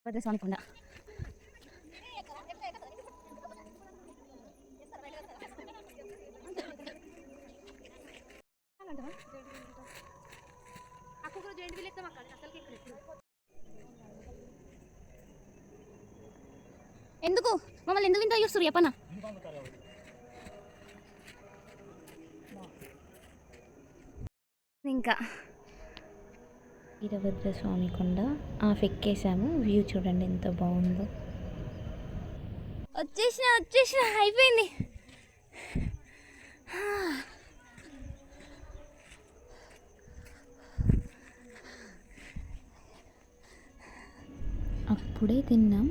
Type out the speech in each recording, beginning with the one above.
భద్రస్వామి కొండ. ఎందుకు మమ్మల్ని ఎందుకు ఇంత చూస్తారు చెప్పన్నా? ఇంకా వీరభద్రస్వామి కొండ ఎక్కేసాము. వ్యూ చూడండి ఎంత బాగుందో. వచ్చేసిన అయిపోయింది. అప్పుడే తిన్నాం,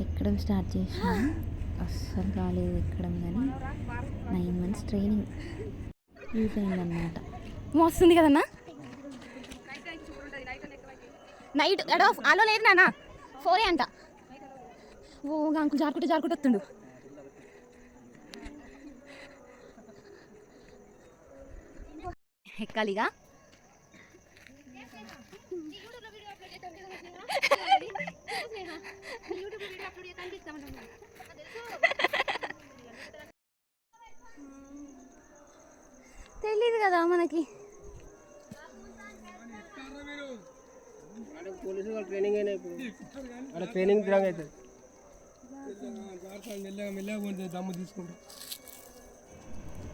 ఎక్కడం స్టార్ట్ చేసినాం. అస్సలు రాలేదు ఎక్కడం, కానీ 9 months ట్రైనింగ్ యూజ్ అయిందన్నమాట. మోస్తుంది కదన్నా. నైట్ ఎడో ఆలో లేదు నాన్న, 4 అంట. ఓ అంకుల్ జారుకుంటూ వస్తుండు. ఎక్కాలిగా. తెలీదు కదా మనకి.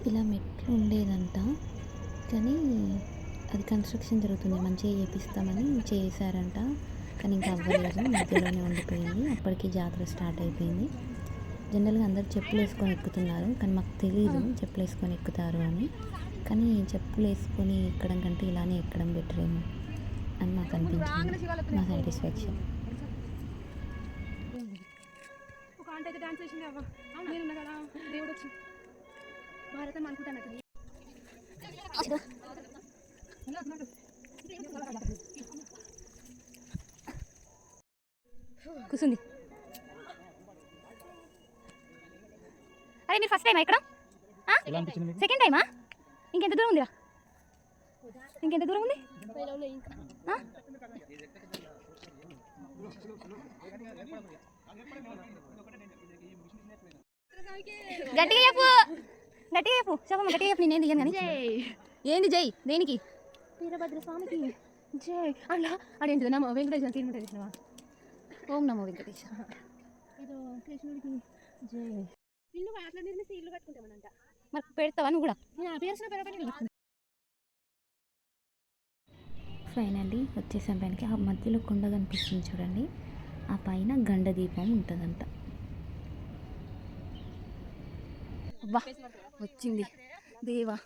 ఇలా మెట్లు ఉండేదంట, కానీ అది కన్స్ట్రక్షన్ జరుగుతుంది, మంచిగా చేపిస్తామని చేశారంట. కానీ ఇంకా అవ్వలేదు, మధ్యలోనే ఉండిపోయింది. అప్పటికి జాతర స్టార్ట్ అయిపోయింది. జనరల్గా అందరు చెప్పులు వేసుకొని ఎక్కుతున్నారు, కానీ మాకు తెలియదు చెప్పులు వేసుకొని ఎక్కుతారు అని. కానీ చెప్పులు వేసుకొని ఎక్కడం కంటే ఇలానే ఎక్కడం బెటర్ ఏమో అని నాకు అనిపించింది. నా సాటిస్ఫాక్షన్. కూర్చుంది. అరే మీరు ఫస్ట్ టైమా ఇక్కడ? సెకండ్ టైమా? ఇంకెంత దూరం ఉందిరా? ఇంకెంత దూరం ఉంది? గట్టిగా చెప్పు చెప్పమ్మ, గట్టిగా చెప్పు. నేనేం దిగాను కానీ. ఏంది జై? దేనికి? వీరభద్రస్వామికి జై. అలా అదేంటిది నమ్మ వెంకటేశ్వర తీరుమంటే చేసినవా? ఓం నమో వెంకటేశ. ఏదో కృష్ణుడికి జై. ఇల్లు అట్లా నిర్మిస్తే ఇల్లు కట్టుకుంటామనంట. మరి పెడతావా నువ్వు కూడా? ఫైనల్లీ వచ్చేసాం పైనకి. ఆ మధ్యలో కొండ కనిపిస్తుంది చూడండి, ఆ పైన గండ దీపం ఉంటుందంట. వచ్చింది దేవా.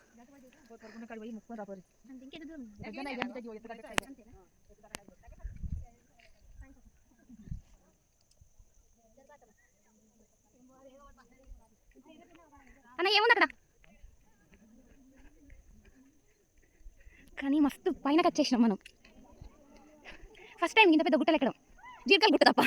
అన్న ఏముంది అక్కడ? కానీ మస్తు పైన వచ్చేసినాం మనం. ఫస్ట్ టైం ఇంత పెద్ద గుట్టలు ఎక్కడం. జీడికల్ గుట్ట తప్ప.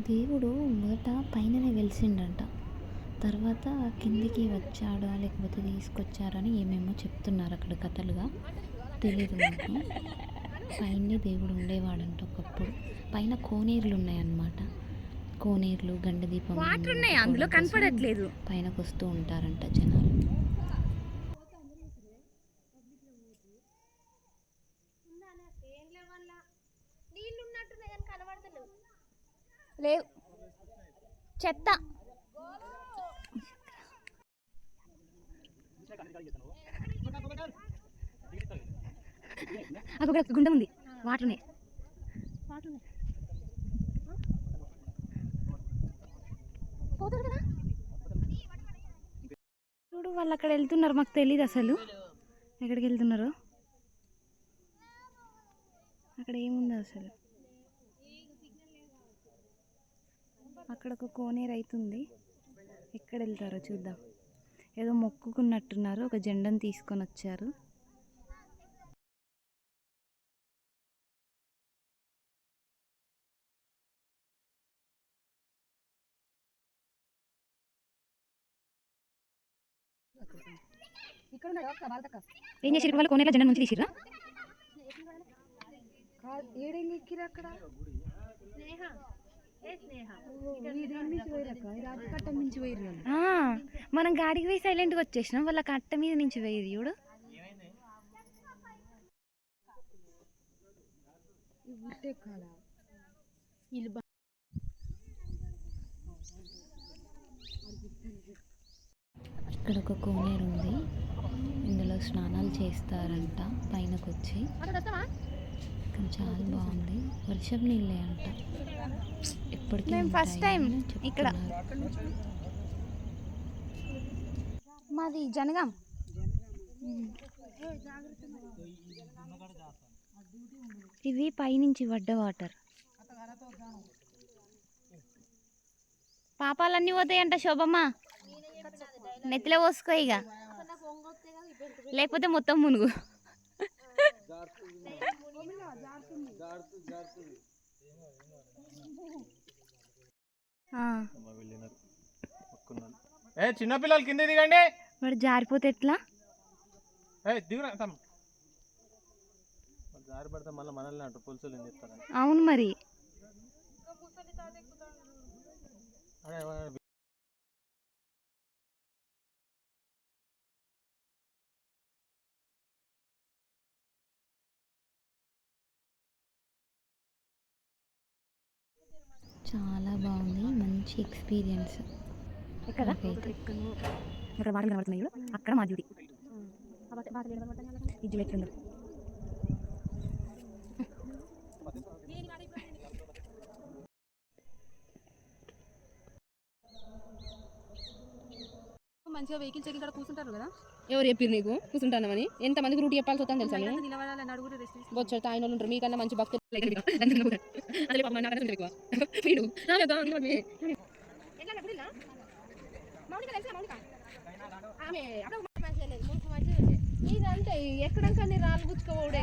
దేవుడు మొదట పైననే వెలిసిండంట, తర్వాత కిందికి వచ్చాడా లేకపోతే తీసుకొచ్చారని ఏమేమో చెప్తున్నారు అక్కడ కథలుగా, తెలియదు నాకు. పైన దేవుడు ఉండేవాడంట ఒకప్పుడు. పైన కోనేరులు ఉన్నాయన్నమాట, కోనేరులు, గండ దీపం అందులో కనపడట్లేదు. పైనకు వస్తూ ఉంటారంట జనాలు. లేవు, చెత్త. అక్కడ గుండం ఉంది, వాటర్ ఉన్నాయి. పోతారు కదా చూడు. వాళ్ళు అక్కడ వెళ్తున్నారు, మాకు తెలియదు అసలు ఎక్కడికి వెళ్తున్నారో. అక్కడ ఏముంది అసలు? అక్కడ ఒక కోనేరు అవుతుంది. ఎక్కడ వెళ్తారో చూద్దాం. ఏదో మొక్కుకున్నట్టున్నారు, ఒక జెండాను తీసుకొని వచ్చారు. ఏం చేసిరు వాళ్ళు? కోనేరులో జెండా నుంచి తీసిరా? మనం గాడికి పోయి సైలెంట్గా వచ్చేసినాం, వాళ్ళ కట్ట మీద నుంచి పోయేది చూడు. ఇక్కడ ఒక కోనేరు ఉంది, ఇందులో స్నానాలు చేస్తారంట పైనకు వచ్చి. కానీ చాలా బాగుంది, వర్షం నీళ్ళే అంట. ఎప్పటికీ ఫస్ట్ టైం ఇక్కడ. మాది జనగాం. ఇవి పైనుంచి పడ్డ వాటర్. పాపాలన్నీ పోతాయంట శోభమ్మ, నెత్తిలో పోసుకో ఇక, లేకపోతే మొత్తం మునుగు. చిన్నపిల్లలు కింద దిగండి. వాడు జారిపోతే ఎట్లా? జారి పడితే మళ్ళీ మనల్ని అంటారు, పులుసులు ఏం చెప్తారు. అవును మరి. చాలా బాగుంది, మంచి ఎక్స్పీరియన్స్. ఎక్కడ ఇక్కడ వాటర్ కనబడుతున్నాయి, అక్కడ మా డ్యూటీ. ఇది ఎట్లుందో మంచిగా వెహికల్ చెక్ ఇక్కడ కూర్చుంటారు కదా. ఎవరు చెప్పారు నీకు కూర్చుంటానని? ఎంతమందికి రూట్ చెప్పాల్సి వస్తుందని తెలుసా? బొచ్చు తాయిన వాళ్ళు ఉంటారు, మీకన్నా మంచి భక్తులు. ఇదంటే ఎక్కడంకన్నీ రాళ్ళు గుచ్చుకోవడే.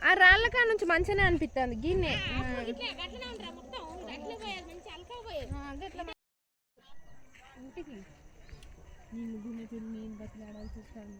ఆ రాళ్ళ కాడ నుంచి మంచిగానే అనిపిస్తుంది. గిన్నె ఇంటికి నేను బతిలాడాల్సి వస్తుంది.